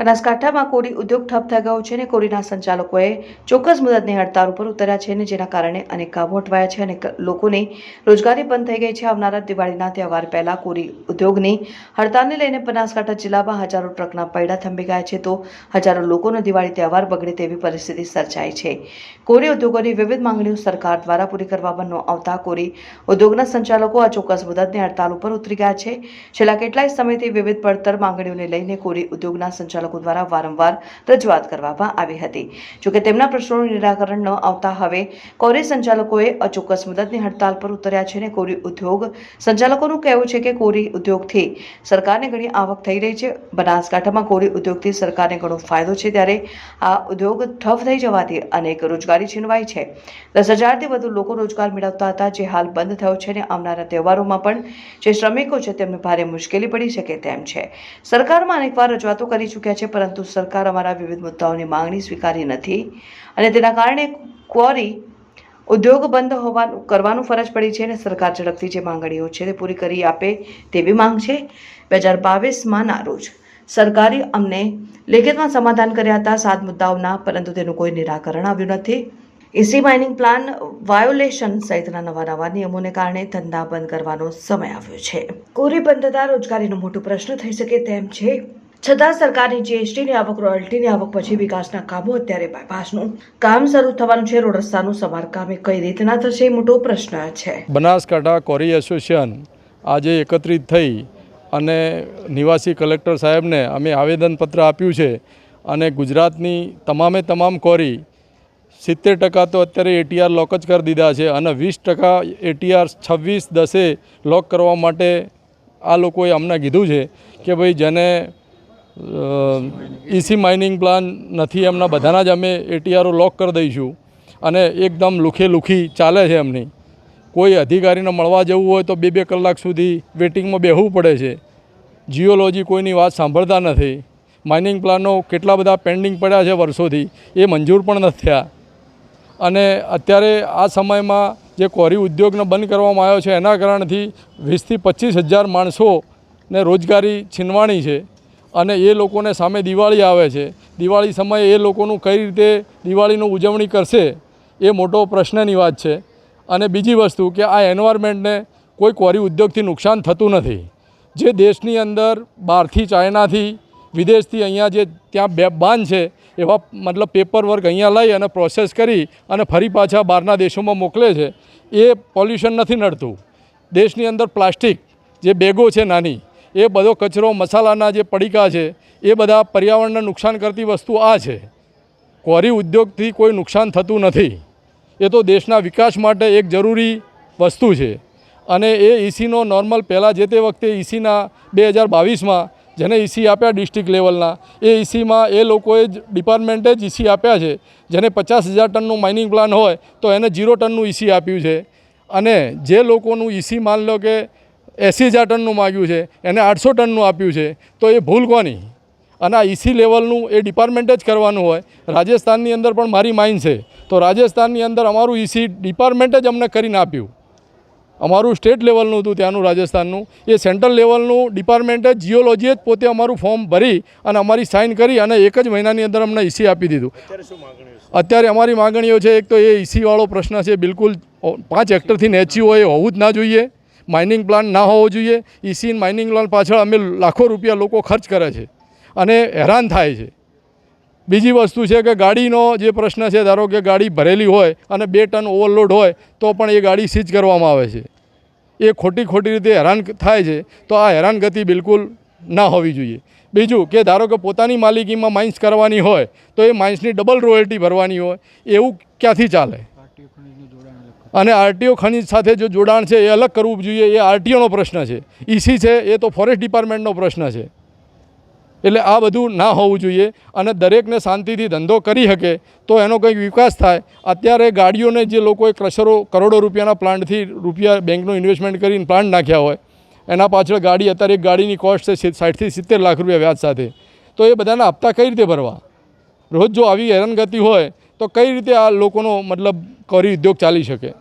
બનાસકાંઠામાં કોરી ઉદ્યોગ ઠપ થઈ ગયો છે અને કોરીના સંચાલકોએ ચોક્કસ મુદતની હડતાળ ઉપર ઉતર્યા છે અને જેના કારણે અનેક કામો અટવાયા છે અને લોકોની રોજગારી બંધ થઈ ગઈ છે। આવનારા દિવાળીના તહેવાર પહેલા કોરી ઉદ્યોગની હડતાળને લઈને બનાસકાંઠા જિલ્લામાં હજારો ટ્રકના પૈડા થંભી ગયા છે તો હજારો લોકોનો દિવાળી તહેવાર બગડે તેવી પરિસ્થિતિ સર્જાઈ છે। કોરી ઉદ્યોગોની વિવિધ માંગણીઓ સરકાર દ્વારા પૂરી કરવામાં ન આવતા કોરી ઉદ્યોગના સંચાલકો અચોક્કસ મુદતની હડતાળ ઉપર ઉતરી ગયા છે। છેલ્લા કેટલાય સમયથી વિવિધ પડતર માંગણીઓને લઈને કોરી ઉદ્યોગના સંચાલકો દ્વારા વારંવાર રજૂઆત કરવામાં આવી હતી, જોકે તેમના પ્રશ્નોનું નિરાકરણ ન આવતા હવે કોરી સંચાલકોએ અચોક્કસ મુદતની હડતાળ પર ઉતર્યા છે અને કોરી ઉદ્યોગ સંચાલકોનું કહેવું છે કે કોરી ઉદ્યોગથી સરકારને ઘણી આવક થઈ રહી છે। બનાસકાંઠામાં કોરી ઉદ્યોગથી સરકારને ઘણો ફાયદો છે, ત્યારે આ ઉદ્યોગ ઠપ થઈ જવાથી અનેક રોજગારી છીનવાઈ છે। 10,000થી વધુ લોકો રોજગાર મેળવતા હતા, જે હાલ બંધ થયો છે અને આવનારા તહેવારોમાં પણ જે શ્રમિકો છે તેમને ભારે મુશ્કેલી પડી શકે તેમ છે। સરકારમાં અનેકવાર રજૂઆતો કરી ચૂક્યા છે, પરંતુ સરકાર અમારા વિવિધ મુદ્દાઓની માંગણી સ્વીકારી નથી અને તેના કારણે ક્વોરી ઉદ્યોગ બંધ કરવાનું ફરજ પડી છે અને સરકાર ઝડપથી જે માંગણીઓ છે તે પૂરી કરી આપે તેવી માંગ છે। 2022ના રોજ સરકારે અમને લેખિતમાં સમાધાન કર્યા હતા 7 મુદ્દાઓના, પરંતુ તેનું કોઈ નિરાકરણ આવ્યું નથી। ઈસી માઇનિંગ પ્લાન વાયોલેશન સહિતના નવા નિયમોને કારણે ધંધા બંધ કરવાનો સમય આવ્યો છે। કોરી બંધ થતાં રોજગારીનો મોટો પ્રશ્ન થઈ શકે તેમ છે, છતાં સરકારની જીએસટીની આવક, રોયલ્ટીની આવક પછી વિકાસના કામો, અત્યારે બાયપાસનું કામ શરૂ થવાનું છે। રોડ રસ્તાનું સમારકામ કઈ રીતના થશે એ મોટો પ્રશ્ન છે। બનાસકાંઠા કોરી એસોસિએશન આજે એકત્રિત થઈ અને નિવાસી કલેક્ટર સાહેબને અમે આવેદનપત્ર આપ્યું છે અને ગુજરાતની તમામ કોરી 70% તો અત્યારે એટીઆર લોક જ કરી દીધા છે અને 20% એટીઆર 26/10 લોક કરવા માટે આ લોકોએ અમને કીધું છે કે ભાઈ જેને ઈસી માઇનિંગ પ્લાન નથી એમના બધાના જ અમે એટીઆરો લોક કરી દઈશું અને એકદમ લુખી ચાલે છે એમની। કોઈ અધિકારીને મળવા જવું હોય તો 2 કલાક સુધી વેટિંગમાં બેસવું પડે છે। જીઓલોજી કોઈની વાત સાંભળતા નથી। માઇનિંગ પ્લાનો કેટલા બધા પેન્ડિંગ પડ્યા છે વર્ષોથી, એ મંજૂર પણ નથી થયા અને અત્યારે આ સમયમાં જે કોરી ઉદ્યોગને બંધ કરવામાં આવ્યો છે એના કારણથી 20,000થી 25,000 માણસોને રોજગારી છીનવાની છે અને એ લોકોને સામે દિવાળી આવે છે। દિવાળી સમયે એ લોકોનું કઈ રીતે દિવાળીનું ઉજવણી કરશે એ મોટો પ્રશ્નની વાત છે। અને બીજી વસ્તુ કે આ એન્વાયરમેન્ટને કોઈ કોરી ઉદ્યોગથી નુકસાન થતું નથી। જે દેશની અંદર બહારથી, ચાઇનાથી, વિદેશથી અહીંયા જે ત્યાં બાન છે એવા મતલબ પેપર વર્ક અહીંયા લઈ અને પ્રોસેસ કરી અને ફરી પાછા બહારના દેશોમાં મોકલે છે, એ પોલ્યુશન નથી નડતું। દેશની અંદર પ્લાસ્ટિક જે બેગો છે નાની, એ બધો કચરો, મસાલાના જે પડીકા છે, એ બધા પર્યાવરણને નુકસાન કરતી વસ્તુ આ છે। કોરી ઉદ્યોગથી કોઈ નુકસાન થતું નથી, એ તો દેશના વિકાસ માટે એક જરૂરી વસ્તુ છે। અને એ ઈસીનો નોર્મલ પહેલાં જે તે વખતે ઈસીના 2022માં જેને ઈસી આપ્યા ડિસ્ટ્રિક્ટ લેવલના, એ ઈસીમાં એ લોકોએ જ ડિપાર્ટમેન્ટે જ ઈસી આપ્યા છે। જેને 50,000 ટનનું માઇનિંગ પ્લાન હોય તો એને 0 ટનનું ઈસી આપ્યું છે અને જે લોકોનું ઈસી માન લો કે 80,000 ટનનું માગ્યું છે એને 800 ટનનું આપ્યું છે, તો એ ભૂલ કોની? અને આ ઈસી લેવલનું એ ડિપાર્ટમેન્ટે જ કરવાનું હોય। રાજસ્થાનની અંદર પણ મારી માઇન છે, તો રાજસ્થાનની અંદર અમારું ઈસી ડિપાર્ટમેન્ટે જ અમને કરીને આપ્યું। અમારું સ્ટેટ લેવલનું હતું ત્યાંનું રાજસ્થાનનું, એ સેન્ટ્રલ લેવલનું ડિપાર્ટમેન્ટે જીઓલોજીએ જ પોતે અમારું ફોર્મ ભરી અને અમારી સાઇન કરી અને 1 જ મહિનાની અંદર અમને ઈસી આપી દીધું। અત્યારે અમારી માગણીઓ છે, એક તો એ ઈસીવાળો પ્રશ્ન છે, બિલકુલ 5 હેક્ટરથી નીચી હોય એ હોવું જ ના જોઈએ। માઇનિંગ પ્લાન ના હોવો જોઈએ। ઈસી માઇનિંગ પ્લાન પાછળ અમે લાખો રૂપિયા લોકો ખર્ચ કરે છે અને હેરાન થાય છે। બીજી વસ્તુ છે કે ગાડીનો જે પ્રશ્ન છે, ધારો કે ગાડી ભરેલી હોય અને 2 ટન ઓવરલોડ હોય તો પણ એ ગાડી સીઝ કરવામાં આવે છે, એ ખોટી રીતે હેરાન થાય છે। તો આ હેરાનગતિ બિલકુલ ના હોવી જોઈએ। બીજું કે ધારો કે પોતાની માલિકીમાં માઇન્સ કરવાની હોય તો એ માઇન્સની ડબલ રોયલ્ટી ભરવાની હોય, એવું ક્યાંથી ચાલે? અને આરટીઓ ખનીજ સાથે જો જોડાણ છે એ અલગ કરવું જોઈએ, એ આરટીઓનો પ્રશ્ન છે। ઈસી છે એ તો ફોરેસ્ટ ડિપાર્ટમેન્ટનો પ્રશ્ન છે। એટલે આ બધું ના હોવું જોઈએ અને દરેકને શાંતિથી ધંધો કરી શકે તો એનો કંઈક વિકાસ થાય। અત્યારે ગાડીઓને જે લોકોએ ક્રશરો કરોડો રૂપિયાના પ્લાન્ટથી રૂપિયા બેંકનું ઇન્વેસ્ટમેન્ટ કરીને પ્લાન્ટ નાખ્યા હોય, એના પાછળ ગાડી, અત્યારે એક ગાડીની કોસ્ટ છે 60થી 70 લાખ રૂપિયા વ્યાજ સાથે, તો એ બધાના હપ્તા કઈ રીતે ભરવા? રોજ જો આવી હેરાનગતિ હોય તો કઈ રીતે આ લોકોનો મતલબ કોરી ઉદ્યોગ ચાલી શકે?